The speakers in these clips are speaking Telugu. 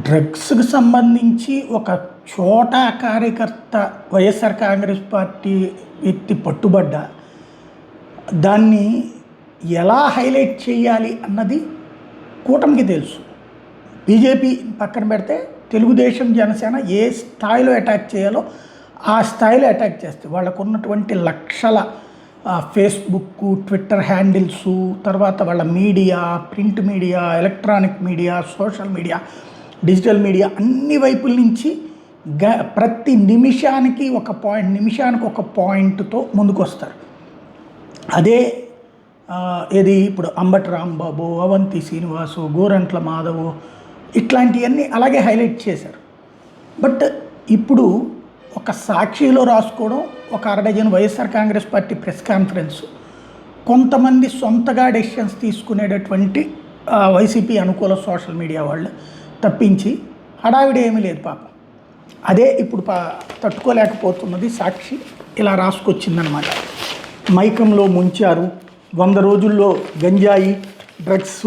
డ్రగ్స్‌కి సంబంధించి ఒక చోటా కార్యకర్త వైఎస్ఆర్ కాంగ్రెస్ పార్టీ వ్యక్తి పట్టుబడ్డ, దాన్ని ఎలా హైలైట్ చేయాలి అన్నది కూటమికి తెలుసు. బీజేపీ పక్కన పెడితే తెలుగుదేశం, జనసేన ఏ స్థాయిలో అటాక్ చేయాలో ఆ స్థాయిలో అటాక్ చేస్తాయి. వాళ్ళకున్నటువంటి లక్షల ఫేస్బుక్, ట్విట్టర్ హ్యాండిల్సు, తర్వాత వాళ్ళ media, print media, electronic media, social media, digital media అన్ని వైపుల నుంచి ప్రతి నిమిషానికి ఒక పాయింట్తో ముందుకొస్తారు. అదే ఏది ఇప్పుడు అంబటి రాంబాబు, అవంతి శ్రీనివాసు, గోరంట్ల మాధవ్ ఇట్లాంటివన్నీ అలాగే హైలైట్ చేశారు. బట్ ఇప్పుడు ఒక సాక్షిలో రాసుకోవడం, ఒక అరడజన్ వైఎస్ఆర్ కాంగ్రెస్ పార్టీ ప్రెస్ కాన్ఫరెన్స్, కొంతమంది సొంతగా డెసిషన్స్ తీసుకునేటటువంటి వైసీపీ అనుకూల సోషల్ మీడియా వాళ్ళు తప్పించి హడావిడి ఏమీ లేదు పాపం. అదే ఇప్పుడు తట్టుకోలేకపోతున్నది సాక్షి ఇలా రాసుకొచ్చిందనమాట. మైకంలో ముంచారు, 100 రోజుల్లో గంజాయి డ్రగ్స్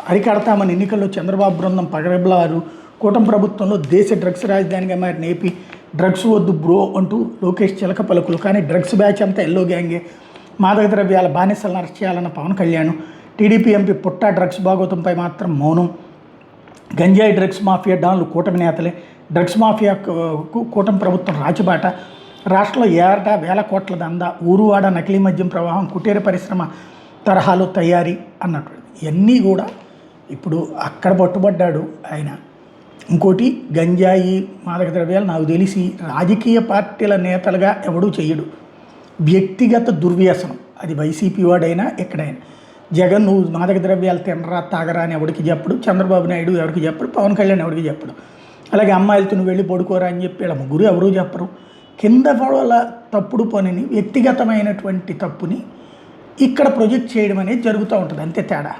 అరికడతామని ఎన్నికల్లో చంద్రబాబు బృందం పగడబలారు, కూటమి ప్రభుత్వంలో దేశ డ్రగ్స్ రాజధానిగా మారిన ఏపీ డ్రగ్స్ వద్దు బ్రో అంటూ లోకేష్ చిలక పలుకులు. కానీ డ్రగ్స్ బ్యాచ్ అంతా ఎల్లో గ్యాంగే, మాదక ద్రవ్యాల బానిసలను అరెస్ట్ చేయాలన్న పవన్ కళ్యాణ్, టీడీపీ ఎంపీ పుట్టా డ్రగ్స్ భాగోతంపై మాత్రం మౌనం, గంజాయి డ్రగ్స్ మాఫియా డాన్లు కూటమి నేతలే, డ్రగ్స్ మాఫియాకు కూటమి ప్రభుత్వం రాచిబాట, రాష్ట్రంలో ఏటా వేల కోట్ల దందా, ఊరువాడ నకిలీ మద్యం ప్రవాహం, కుటీర పరిశ్రమ తరహాలో తయారీ అన్నట్టు ఇవన్నీ కూడా ఇప్పుడు అక్కడ పట్టుబడ్డాడు ఆయన. ఇంకోటి గంజాయి, మాదక ద్రవ్యాలు నాకు తెలిసి రాజకీయ పార్టీల నేతలుగా ఎవడూ చెయ్యడు, వ్యక్తిగత దుర్వ్యసనం. అది వైసీపీ వాడైనా ఎక్కడైనా. జగన్ నువ్వు మాదక ద్రవ్యాలు తినరా తాగరా అని ఎవరికి చెప్పడు, చంద్రబాబు నాయుడు ఎవరికి చెప్పడు, పవన్ కళ్యాణ్ ఎవరికి చెప్పడు. అలాగే అమ్మాయిలతో నువ్వు వెళ్ళి పడుకోరా అని చెప్పి ఇలా ముగ్గురు ఎవరూ చెప్పరు. కింద వాళ్ళ తప్పుడు పనిని, వ్యక్తిగతమైనటువంటి తప్పుని ఇక్కడ ప్రొజెక్ట్ చేయడం అనేది జరుగుతూ ఉంటుంది, అంతే తేడా.